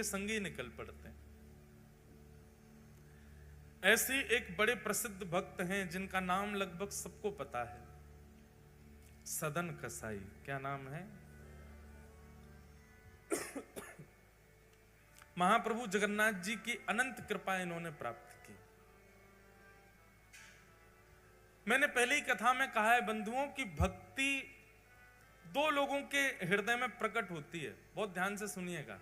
उनके संग ही निकल पड़ते हैं। ऐसे एक बड़े प्रसिद्ध भक्त हैं जिनका नाम लगभग सबको पता है, सदन कसाई। क्या नाम है? महाप्रभु जगन्नाथ जी की अनंत कृपा इन्होंने प्राप्त की। मैंने पहले ही कथा में कहा है बंधुओं की भक्ति दो लोगों के हृदय में प्रकट होती है, बहुत ध्यान से सुनिएगा।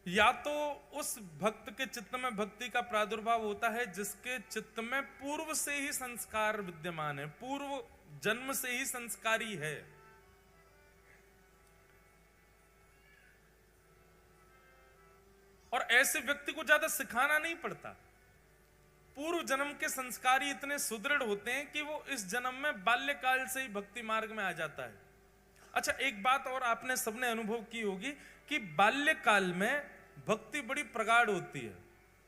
या तो उस भक्त के चित्त में भक्ति का प्रादुर्भाव होता है जिसके चित्त में पूर्व से ही संस्कार विद्यमान है, पूर्व जन्म से ही संस्कारी है। और ऐसे व्यक्ति को ज्यादा सिखाना नहीं पड़ता, पूर्व जन्म के संस्कार ही इतने सुदृढ़ होते हैं कि वो इस जन्म में बाल्यकाल से ही भक्ति मार्ग में आ जाता है। अच्छा, एक बात और आपने सबने अनुभव की होगी कि बाल्यकाल में भक्ति बड़ी प्रगाढ़ होती है।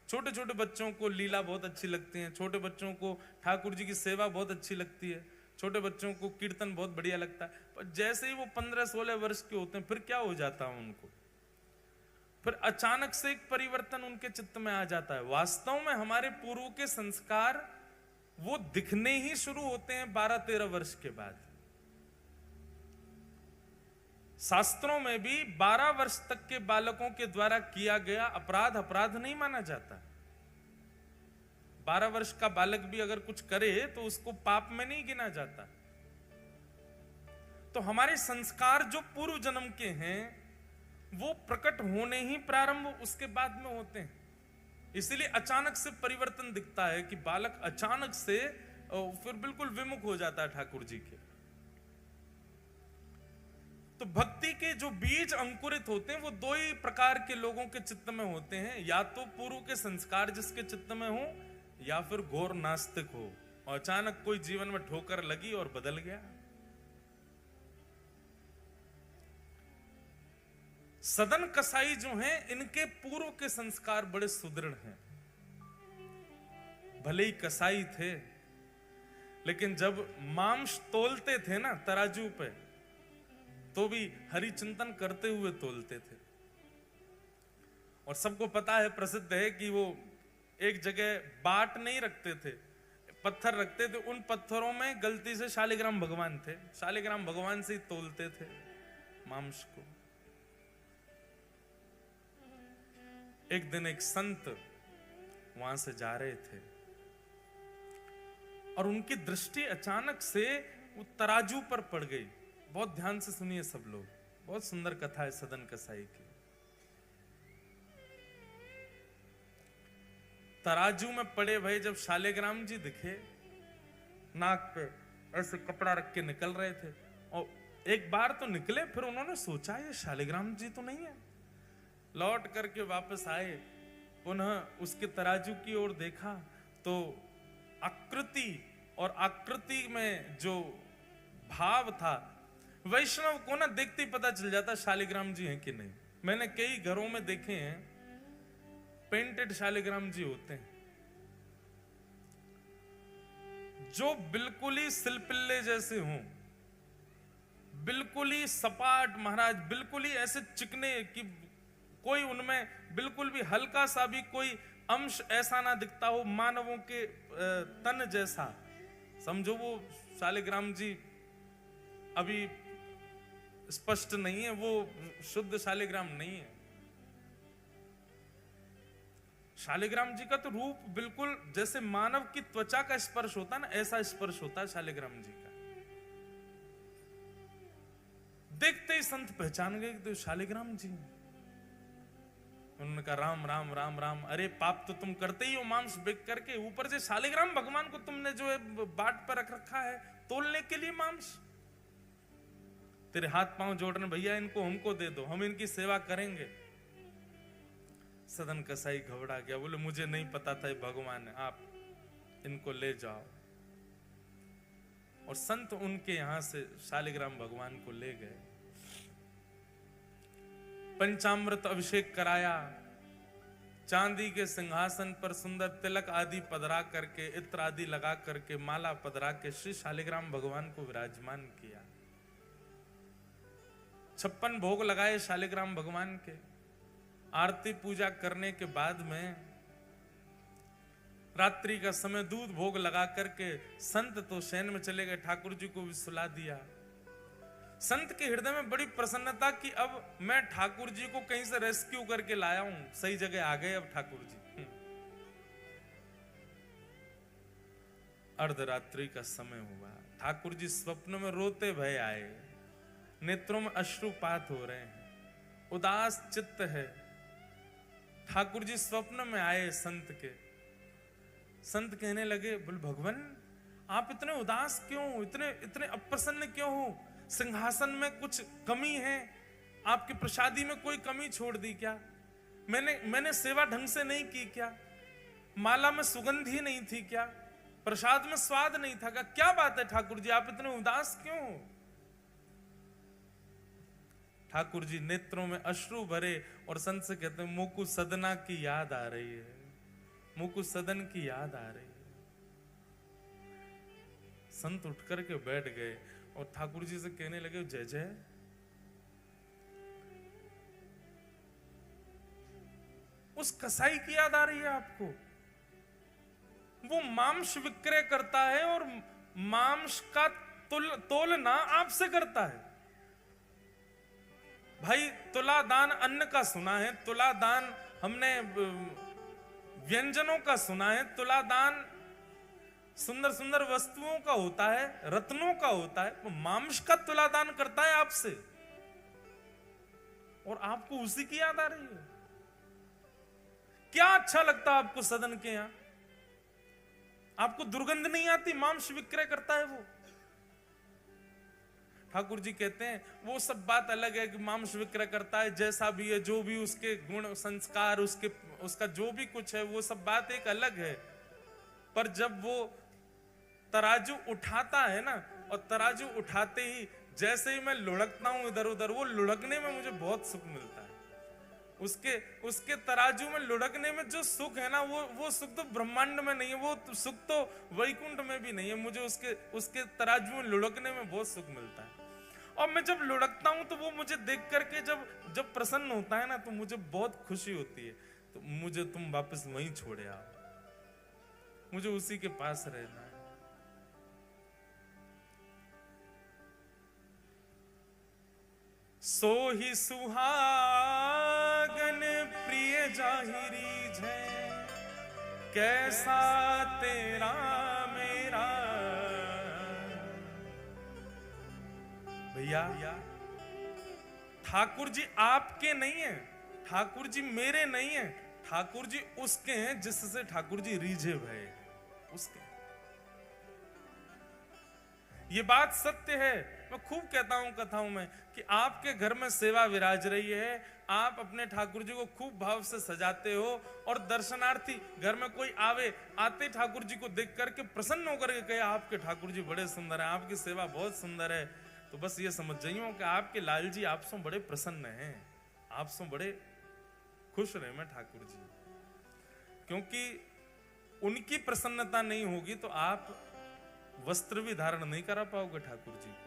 छोटे छोटे बच्चों को लीला बहुत अच्छी लगती है, छोटे बच्चों को ठाकुर जी की सेवा बहुत अच्छी लगती है, छोटे बच्चों को कीर्तन बहुत बढ़िया लगता है। पर जैसे ही वो 15-16 वर्ष के होते हैं फिर क्या हो जाता है उनको, फिर अचानक से एक परिवर्तन उनके चित्त में आ जाता है। वास्तव में हमारे पूर्व के संस्कार वो दिखने ही शुरू होते हैं 12-13 वर्ष के बाद। शास्त्रों में भी 12 वर्ष तक के बालकों के द्वारा किया गया अपराध अपराध नहीं माना जाता। 12 वर्ष का बालक भी अगर कुछ करे तो उसको पाप में नहीं गिना जाता। तो हमारे संस्कार जो पूर्व जन्म के हैं वो प्रकट होने ही प्रारंभ उसके बाद में होते हैं। इसलिए अचानक से परिवर्तन दिखता है कि बालक अचानक से फिर बिल्कुल विमुख हो जाता है ठाकुर जी के। तो भक्ति के जो बीज अंकुरित होते हैं वो दो ही प्रकार के लोगों के चित्त में होते हैं, या तो पूर्व के संस्कार जिसके चित्त में हो, या फिर घोर नास्तिक हो और अचानक कोई जीवन में ठोकर लगी और बदल गया। सदन कसाई जो हैं इनके पूर्व के संस्कार बड़े सुदृढ़ हैं। भले ही कसाई थे लेकिन जब मांस तोलते थे ना तराजू पे तो भी हरि चिंतन करते हुए तोलते थे। और सबको पता है, प्रसिद्ध है कि वो एक जगह बाट नहीं रखते थे, पत्थर रखते थे। उन पत्थरों में गलती से शालिग्राम भगवान थे, शालिग्राम भगवान से ही तोलते थे मांस को। एक दिन एक संत वहां से जा रहे थे और उनकी दृष्टि अचानक से वो तराजू पर पड़ गई। बहुत ध्यान से सुनिए सब लोग, बहुत सुंदर कथा है सदन कसाई की। तराजू में पड़े भाई जब शालिग्राम जी दिखे, नाक पे ऐसे कपड़ा रख के निकल रहे थे और एक बार तो निकले, फिर उन्होंने सोचा ये शालिग्राम जी तो नहीं है। लौट करके वापस आए, पुनः उसके तराजू की ओर देखा तो आकृति और आकृति में जो भाव था, वैष्णव को ना देखते ही पता चल जाता शालिग्राम जी हैं कि नहीं। मैंने कई घरों में देखे हैं पेंटेड शालिग्राम जी होते हैं जो बिल्कुल ही सिलपिल्ले जैसे हों, बिल्कुल ही सपाट महाराज, बिल्कुल ही ऐसे चिकने कि कोई उनमें बिल्कुल भी हल्का सा भी कोई अंश ऐसा ना दिखता हो मानवों के तन जैसा। समझो वो शालिग्राम जी अभी स्पष्ट नहीं है, वो शुद्ध शालिग्राम नहीं है। शालिग्राम जी का तो रूप बिल्कुल जैसे मानव की त्वचा का स्पर्श होता है ना, ऐसा स्पर्श होता है शालिग्राम जी का। देखते ही संत पहचान गए तो शालिग्राम जी। उन्होंने कहा राम राम राम राम। अरे पाप तो तुम करते ही हो मांस बेच करके, ऊपर से शालिग्राम भगवान को तुमने जो है बाट पर रख रखा है तोलने के लिए मांस। तेरे हाथ पांव जोड़ रहे भैया, इनको हमको दे दो, हम इनकी सेवा करेंगे। सदन कसाई घबरा गया, बोले मुझे नहीं पता था ये भगवान है, आप इनको ले जाओ। और संत उनके यहां से शालिग्राम भगवान को ले गए, पंचामृत अभिषेक कराया, चांदी के सिंहासन पर सुंदर तिलक आदि पधरा करके, इत्र आदि लगा करके, माला पधरा के श्री शालिग्राम भगवान को विराजमान किया। 56 भोग लगाए शालिग्राम भगवान के। आरती पूजा करने के बाद में रात्रि का समय दूध भोग लगा करके संत तो शयन में चले गए, ठाकुर जी को भी सुला दिया। संत के हृदय में बड़ी प्रसन्नता कि अब मैं ठाकुर जी को कहीं से रेस्क्यू करके लाया हूं, सही जगह आ गए अब ठाकुर जी। अर्धरात्रि का समय हुआ, ठाकुर जी स्वप्न में रोते भय आए, नेत्रों में अश्रुपात हो रहे हैं, उदास चित्त है। ठाकुर जी स्वप्न में आए संत के। संत कहने लगे, बोल भगवान आप इतने उदास क्यों, इतने इतने अप्रसन्न क्यों हो? सिंहासन में कुछ कमी है? आपकी प्रसादी में कोई कमी छोड़ दी क्या? मैंने सेवा ढंग से नहीं की क्या? माला में सुगंध ही नहीं थी क्या? प्रसाद में स्वाद नहीं था क्या? क्या बात है ठाकुर जी, आप इतने उदास क्यों हो? ठाकुर जी नेत्रों में अश्रु भरे और संत से कहते हैं, मुकु सदना की याद आ रही है, मुकु सदन की याद आ रही है। संत उठ करके बैठ गए और ठाकुर जी से कहने लगे, जय जय, उस कसाई की याद आ रही है आपको? वो मांस विक्रय करता है और मांस का तोलना आपसे करता है। भाई तुला दान अन्न का सुना है, तुला दान हमने व्यंजनों का सुना है, तुला दान सुंदर सुंदर वस्तुओं का होता है, रत्नों का होता है। वो मांस का तुला दान करता है आपसे और आपको उसी की याद आ रही है। क्या अच्छा लगता है आपको सदन के यहां? आपको दुर्गंध नहीं आती? मांस विक्रय करता है वो। ठाकुर जी कहते हैं वो सब बात अलग है कि मांस विक्रय करता है, जैसा भी है, जो भी उसके गुण संस्कार, उसका जो भी कुछ है, वो सब बात एक अलग है। पर जब वो तराजू उठाता है ना, और तराजू उठाते ही जैसे ही मैं लुढ़कता हूं इधर उधर, वो लुढ़कने में मुझे बहुत सुख मिलता है। उसके तराजू में लुढ़कने में जो सुख है ना, वो सुख तो ब्रह्मांड में नहीं है, वो सुख तो वैकुंठ में भी नहीं है। मुझे उसके तराजू में लुढ़कने में बहुत सुख मिलता है। और मैं जब लुढ़कता हूं तो वो मुझे देख करके जब प्रसन्न होता है ना, तो मुझे बहुत खुशी होती है। तो मुझे तुम वापस वहीं छोड़े आओ, मुझे उसी के पास रहना है। सो ही सुहागन प्रिय जाहिरी जय, कैसा तेरा मेरा। भैया ठाकुर जी आपके नहीं है, ठाकुर जी मेरे नहीं है, ठाकुर जी उसके हैं जिससे ठाकुर जी रीझे भय, उसके। ये बात सत्य है। मैं खूब कहता हूं कथाओं में कि आपके घर में सेवा विराज रही है, आप अपने ठाकुर जी को खूब भाव से सजाते हो, और दर्शनार्थी घर में कोई आते ठाकुर जी को देख करके प्रसन्न होकर के कहे, आपके ठाकुर जी बड़े सुंदर हैं, आपकी सेवा बहुत सुंदर है। तो बस ये समझ जाइए कि आपके लाल जी आपसे बड़े प्रसन्न हैं, आपसे बड़े खुश रहे मैं ठाकुर जी। क्योंकि उनकी प्रसन्नता नहीं होगी तो आप वस्त्र भी धारण नहीं करा पाओगे ठाकुर जी को।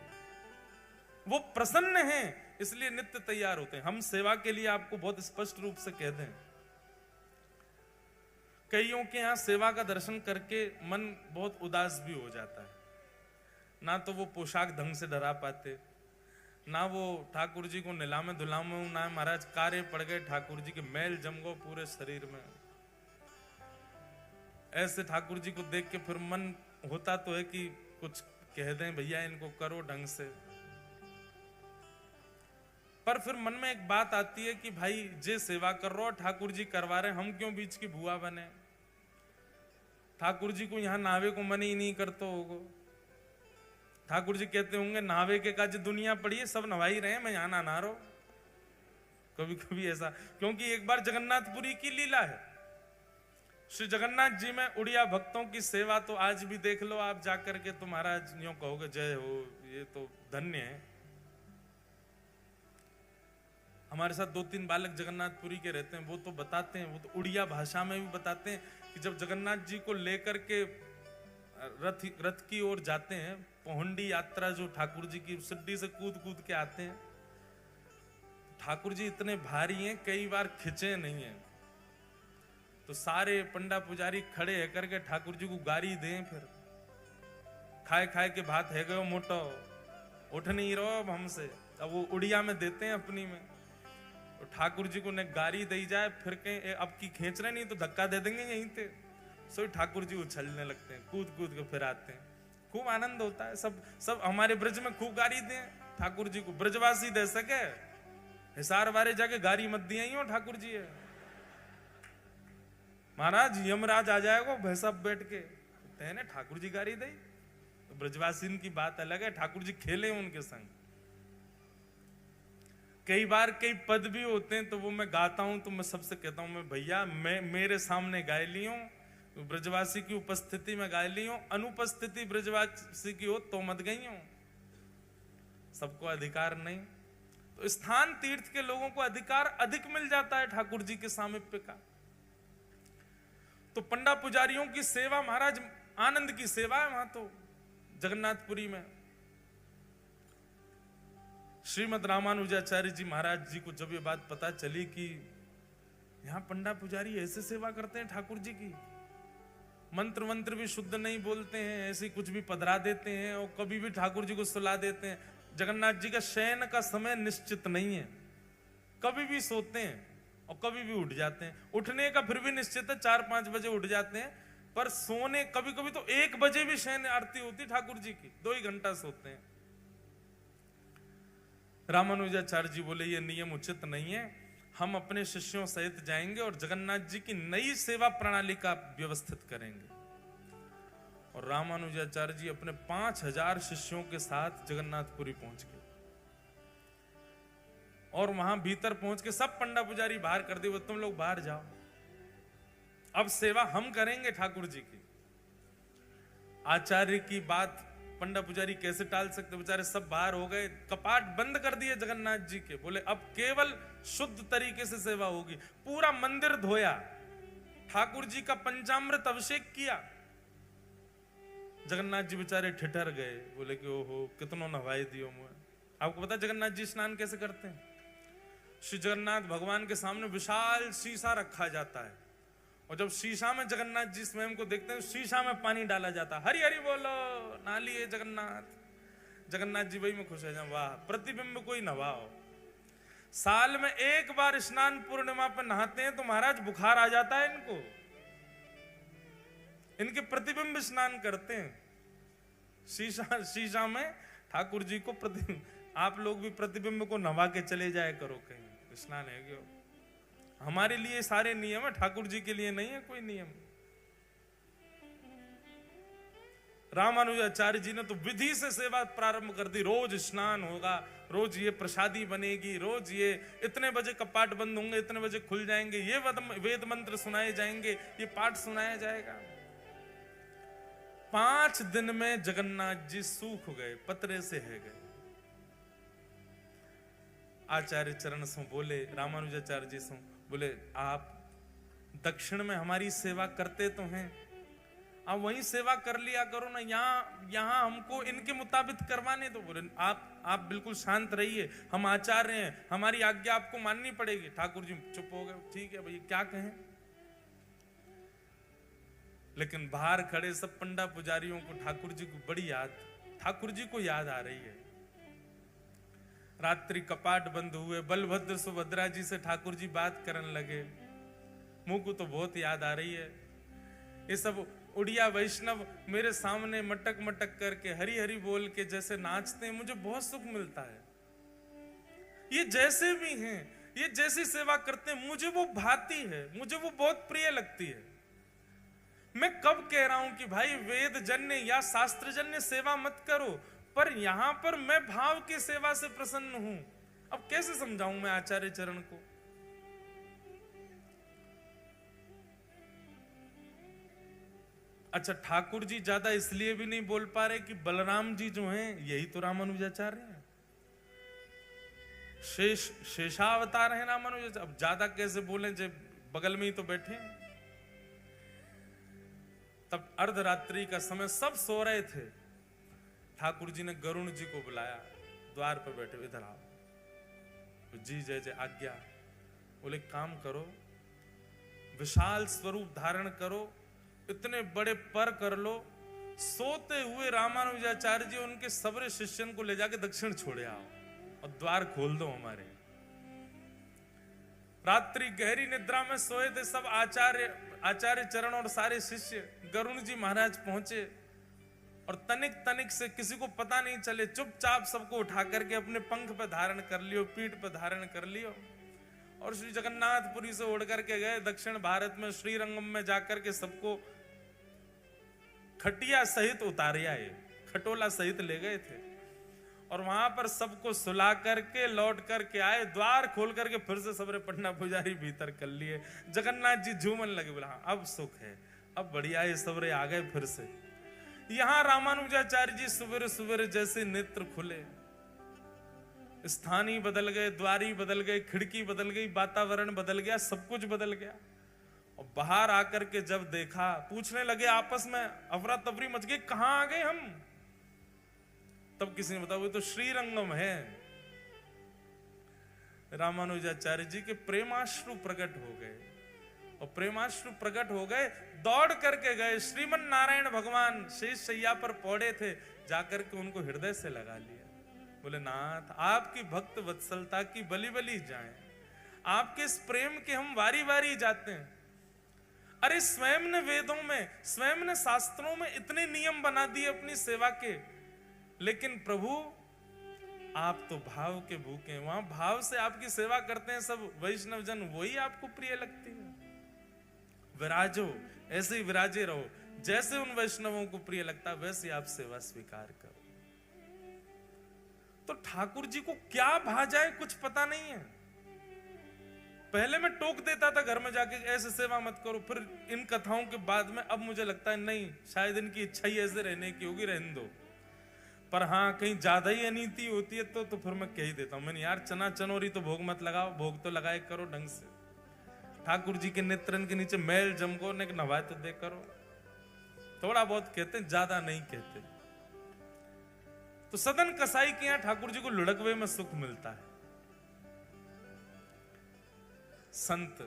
वो प्रसन्न हैं, इसलिए नित्य तैयार होते हैं। हम सेवा के लिए आपको बहुत स्पष्ट रूप से कह दें, कईयों के यहां सेवा का दर्शन करके मन बहुत उदास भी हो जाता है। ना तो वो पोशाक ढंग से डरा पाते, ना वो ठाकुर जी को नीलामे धुलामे, ना महाराज कार्य पड़ गए, ठाकुर जी के मैल जम गो पूरे शरीर में। ऐसे ठाकुर जी को देख के फिर मन होता तो है कि कुछ कह दें, भैया इनको करो ढंग से। पर फिर मन में एक बात आती है कि भाई जे सेवा कर रहे हो, ठाकुर जी करवा रहे, हम क्यों बीच की बुआ बने? ठाकुर जी को यहां नावे को मन ही नहीं करते होगो। ठाकुर जी कहते होंगे नावे के काज दुनिया पड़ी है, सब नवा ही रहे, मैं यहां ना रहो। कभी कभी ऐसा, क्योंकि एक बार जगन्नाथपुरी की लीला है, श्री जगन्नाथ जी में उड़िया भक्तों की सेवा तो आज भी देख लो आप जाकर के, तो महाराज यूं कहोगे जय हो, ये तो धन्य है। हमारे साथ 2-3 बालक जगन्नाथपुरी के रहते हैं, वो तो बताते हैं, वो तो उड़िया भाषा में भी बताते हैं कि जब जगन्नाथ जी को लेकर के रथ की ओर जाते हैं, पहुंडी यात्रा जो ठाकुर जी की सिड्डी से कूद कूद के आते हैं, ठाकुर जी इतने भारी हैं, कई बार खिंचे नहीं हैं, तो सारे पंडा पुजारी खड़े है करके ठाकुर जी को गारी दें, फिर खाए खाए के भात है गयो मोटो, उठ नहीं रहो अब हमसे। अब वो उड़िया में देते हैं अपनी में, तो ठाकुर जी को ने गारी दी जाए, फिर कहीं अब की खींच रहे नहीं तो धक्का दे देंगे यहीं पे, सो ठाकुर जी उछलने लगते हैं, कूद कूद के फिर आते हैं, खूब आनंद होता है। सब हमारे ब्रज में खूब गारी दें ठाकुर जी को, ब्रजवासी दे सके, हिसार बारे जाके गारी मत दिए ही हो ठाकुर जी है। महाराज यमराज आ जाएगा भैंसा बैठ के, कहते ठाकुर जी गारी दे, तो ब्रजवासी की बात अलग है, ठाकुर जी खेले उनके संग। कई बार कई पद भी होते हैं तो वो मैं गाता हूं, तो मैं सबसे कहता हूं मैं भैया मैं मेरे सामने गाय ली हूं, तो ब्रजवासी की उपस्थिति में गाय ली हूं, अनुपस्थिति ब्रजवासी की हो तो मत गई हूं, सबको अधिकार नहीं। तो स्थान तीर्थ के लोगों को अधिकार अधिक मिल जाता है ठाकुर जी के सामीप्य का। तो पंडा पुजारियों की सेवा महाराज आनंद की सेवा है वहां तो जगन्नाथपुरी में। श्रीमद रामानुजाचार्य जी महाराज जी को जब ये बात पता चली कि यहां पंडा पुजारी ऐसे सेवा करते हैं ठाकुर जी की, मंत्र मंत्र भी शुद्ध नहीं बोलते हैं, ऐसे कुछ भी पधरा देते हैं और कभी भी ठाकुर जी को सुला देते हैं। जगन्नाथ जी का शयन का समय निश्चित नहीं है, कभी भी सोते हैं और कभी भी उठ जाते हैं, उठने का फिर भी निश्चित है 4-5 बजे उठ जाते हैं, पर सोने कभी कभी तो 1 बजे भी शयन आरती होती ठाकुर जी की, 2 ही घंटा सोते हैं। रामानुजाचार्य जी बोले ये नियम उचित नहीं है, हम अपने शिष्यों सहित जाएंगे और जगन्नाथ जी की नई सेवा प्रणाली का व्यवस्थित करेंगे। और रामानुजाचार्य जी अपने 5000 शिष्यों के साथ जगन्नाथपुरी पहुंच गए और वहां भीतर पहुंच के सब पंडा पुजारी बाहर कर दिए, तुम लोग बाहर जाओ, अब सेवा हम करेंगे ठाकुर जी की। आचार्य की बात पंडा पुजारी कैसे टाल सकते, बेचारे सब बाहर हो गए, कपाट बंद कर दिए जगन्नाथ जी के, बोले अब केवल शुद्ध तरीके से सेवा होगी। पूरा मंदिर धोया, ठाकुर जी का पंचामृत अभिषेक किया। जगन्नाथ जी बेचारे ठिठर गए, बोले कि ओहो कितनों नवाई दियो मुझे। आपको पता जगन्नाथ जी स्नान कैसे करते हैं? श्री जगन्नाथ भगवान के सामने विशाल शीशा रखा जाता है और जब शीशा में जगन्नाथ जी स्वयं को देखते हैं, शीशा में पानी डाला जाता है, हरि हरि बोलो, नालिए जगन्नाथ। जगन्नाथ जी वही में खुश है, वाह प्रतिबिंब कोई नवाओ। साल में 1 बार स्नान पूर्णिमा पर नहाते हैं तो महाराज बुखार आ जाता है इनको, इनके प्रतिबिंब स्नान करते हैं शीशा में ठाकुर जी को प्रतिबिंब। आप लोग भी प्रतिबिंब को नवा के चले जाए करो कहीं, स्नान है क्यों? हमारे लिए सारे नियम है, ठाकुर जी के लिए नहीं है कोई नियम। रामानुजाचार्य जी ने तो विधि से सेवा प्रारंभ कर दी, रोज स्नान होगा, रोज ये प्रसादी बनेगी, रोज ये इतने बजे कपाट बंद होंगे, इतने बजे खुल जाएंगे, ये वेद मंत्र सुनाए जाएंगे, ये पाठ सुनाया जाएगा। 5 दिन में जगन्नाथ जी सूख गए, पतरे से है गए। आचार्य चरण सो बोले, रामानुजाचार्य जी सो बोले, आप दक्षिण में हमारी सेवा करते तो हैं, आप वहीं सेवा कर लिया करो ना, यहाँ हमको इनके मुताबिक करवाने। तो बोले आप बिल्कुल शांत रहिए, हम आचार्य हैं, हमारी आज्ञा आपको माननी पड़ेगी। ठाकुर जी चुप हो गए, ठीक है भैया क्या कहें। लेकिन बाहर खड़े सब पंडा पुजारियों को ठाकुर जी को बड़ी याद, ठाकुर जी को याद आ रही है। रात्रि कपाट बंद हुए, बलभद्र सुभद्रा जी से ठाकुर जी बात करने लगे, मुंह को तो बहुत याद आ रही है। ये सब उड़िया वैष्णव मेरे सामने मटक मटक करके हरि हरि बोल के जैसे नाचते हैं, मुझे बहुत सुख मिलता है। ये जैसे भी हैं, ये जैसी सेवा करते हैं, मुझे वो भाती है, मुझे वो बहुत प्रिय लगती है। मैं कब कह रहा हूं कि भाई वेद जन्य या शास्त्र जन्य सेवा मत करो, पर यहां पर मैं भाव की सेवा से प्रसन्न हूं। अब कैसे समझाऊं मैं आचार्य चरण को? अच्छा ठाकुर जी ज्यादा इसलिए भी नहीं बोल पा रहे कि बलराम जी जो हैं यही तो रामानुजाचार्य हैं, शेषावतार हैं रामानुजाचार्य। अब ज्यादा कैसे बोलें जब बगल में ही तो बैठे हैं। तब अर्धरात्रि का समय, सब सो रहे थे। ठाकुर जी ने गरुण जी को बुलाया, द्वार पर बैठे, इधर आओ। जी जय जय आज्ञा। बोले काम करो, विशाल स्वरूप धारण करो, इतने बड़े पर कर लो, सोते हुए रामानुजाचार्य जी उनके सबरे शिष्यन को ले जाके दक्षिण छोड़े आओ और द्वार खोल दो हमारे। रात्रि गहरी निद्रा में सोए थे सब आचार्य चरण और सारे शिष्य। गरुण जी महाराज पहुंचे और तनिक तनिक से किसी को पता नहीं चले, चुपचाप सबको उठा करके अपने पंख पर धारण कर लियो, पीठ पर धारण कर लियो और श्री जगन्नाथपुरी से उड़ करके गए दक्षिण भारत में। श्रीरंगम में जाकर के सबको खटिया सहित उतारे आए, खटोला सहित ले गए थे और वहां पर सबको सुला करके लौट करके आए। द्वार खोल करके फिर से सबरे पटना पुजारी भीतर कर लिए। जगन्नाथ जी झूमन लगे, बोला अब सुख है, अब बढ़िया है, सबरे आ गए फिर से। यहां रामानुजाचार्य जी सुबह सुबह जैसे नेत्र खुले, स्थान ही बदल गए, द्वारी बदल गए, खिड़की बदल गई, वातावरण बदल गया, सब कुछ बदल गया। और बाहर आकर के जब देखा, पूछने लगे आपस में, अफरा तफरी मच गई, कहां आ गए हम। तब किसी ने बताया वो तो श्रीरंगम है। रामानुजाचार्य जी के प्रेमाश्रु प्रकट हो गए और प्रेमाश्रु प्रकट हो गए, दौड़ करके गए। श्रीमन नारायण भगवान शेष शैया पर पौड़े थे, जाकर के उनको हृदय से लगा लिया। बोले नाथ, आपकी भक्त वत्सलता की बलि बलि जाएं, आपके इस प्रेम के हम वारी वारी जाते हैं। अरे स्वयं ने वेदों में, स्वयं ने शास्त्रों में इतने नियम बना दिए अपनी सेवा के, लेकिन प्रभु आप तो भाव के भूखे हैं। वहां भाव से आपकी सेवा करते हैं सब वैष्णव जन, वही आपको प्रिय लगती है। विराजो, ऐसे ही विराजे रहो, जैसे उन वैष्णवों को प्रिय लगता वैसे आप सेवा स्वीकार करो। तो ठाकुर जी को क्या भा जाए कुछ पता नहीं है। पहले मैं टोक देता था घर में जाके, ऐसे सेवा मत करो, फिर इन कथाओं के बाद में अब मुझे लगता है नहीं, शायद इनकी इच्छा ही ऐसे रहने की होगी, रहने दो। पर हाँ, कहीं ज्यादा ही अनीति होती है तो फिर मैं कह ही देता हूं, मैंने यार चना चनोरी तो भोग मत लगाओ, भोग तो लगाए करो ढंग से। ठाकुर जी के नेत्रन के नीचे मैल जमको ने नवाए तो दे करो। थोड़ा बहुत कहते हैं, ज्यादा नहीं कहते। तो सदन कसाई के यहां ठाकुर जी को लुढ़कवे में सुख मिलता है। संत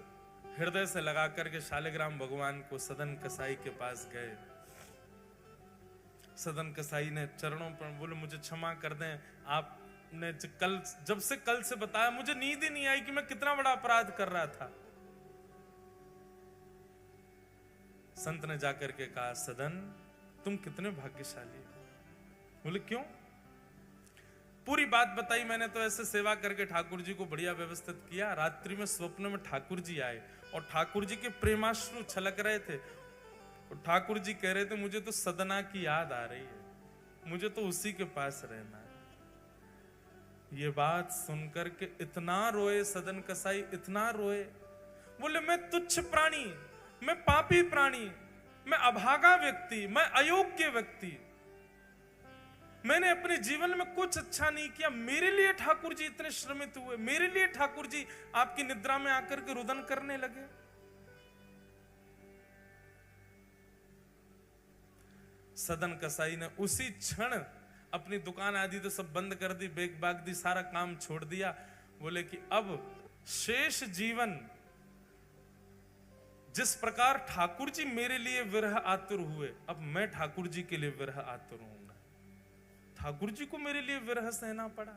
हृदय से लगा करके शालिग्राम भगवान को सदन कसाई के पास गए। सदन कसाई ने चरणों पर बोले मुझे क्षमा कर दें, आपने जब से कल से बताया मुझे नींद ही नहीं आई कि मैं कितना बड़ा अपराध कर रहा था। संत ने जाकर के कहा, सदन तुम कितने भाग्यशाली हो। बोले क्यों? पूरी बात बताई मैंने। तो ऐसे सेवा करके ठाकुर जी को बढ़िया व्यवस्थित किया। रात्रि में स्वप्न में ठाकुर जी आए और ठाकुर जी के प्रेमाश्रु छलक रहे थे। और ठाकुर जी कह रहे थे मुझे तो सदना की याद आ रही है, मुझे तो उसी के पास रहना है। ये बात सुनकर के इतना रोए सदन कसाई, इतना रोए। बोले मैं तुच्छ प्राणी, मैं पापी प्राणी, मैं अभागा व्यक्ति, मैं अयोग्य व्यक्ति, मैंने अपने जीवन में कुछ अच्छा नहीं किया। मेरे लिए ठाकुर जी इतने श्रमित हुए, मेरे लिए ठाकुर जी आपकी निद्रा में आकर के रुदन करने लगे। सदन कसाई ने उसी क्षण अपनी दुकान आदि तो सब बंद कर दी, बेग बाग दी, सारा काम छोड़ दिया। बोले कि अब शेष जीवन जिस प्रकार ठाकुर जी मेरे लिए विरह आतुर हुए, अब मैं ठाकुर जी के लिए विरह आतुर हूंगा। ठाकुर जी को मेरे लिए विरह सहना पड़ा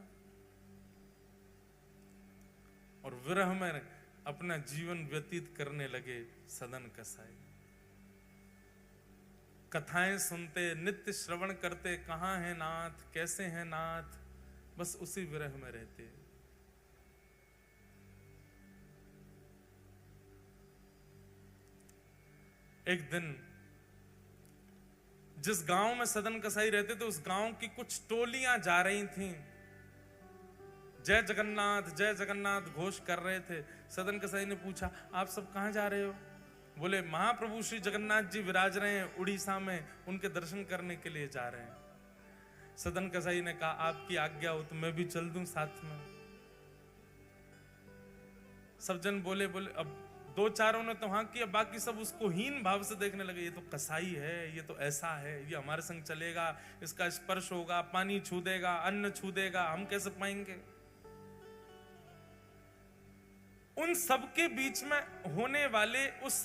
और विरह में अपना जीवन व्यतीत करने लगे सदन कसाई। कथाएं सुनते, नित्य श्रवण करते, कहां है नाथ, कैसे हैं नाथ, बस उसी विरह में रहते। एक दिन जिस गांव में सदन कसाई रहते थे उस गांव की कुछ टोलियां जा रही थीं, जय जगन्नाथ घोष कर रहे थे। सदन कसाई ने पूछा आप सब कहां जा रहे हो? बोले महाप्रभु श्री जगन्नाथ जी विराज रहे हैं उड़ीसा में, उनके दर्शन करने के लिए जा रहे हैं। सदन कसाई ने कहा आपकी आज्ञा हो तो मैं भी चल दूं साथ में। सब जन बोले अब दो चारों ने तो हाँ किया, बाकी सब उसको हीन भाव से देखने लगे। ये तो कसाई है, ये तो ऐसा है, ये हमारे संग चलेगा, इसका स्पर्श होगा, पानी छू देगा, अन्न छू देगा, हम कैसे पाएंगे? उन सबके बीच में होने वाले उस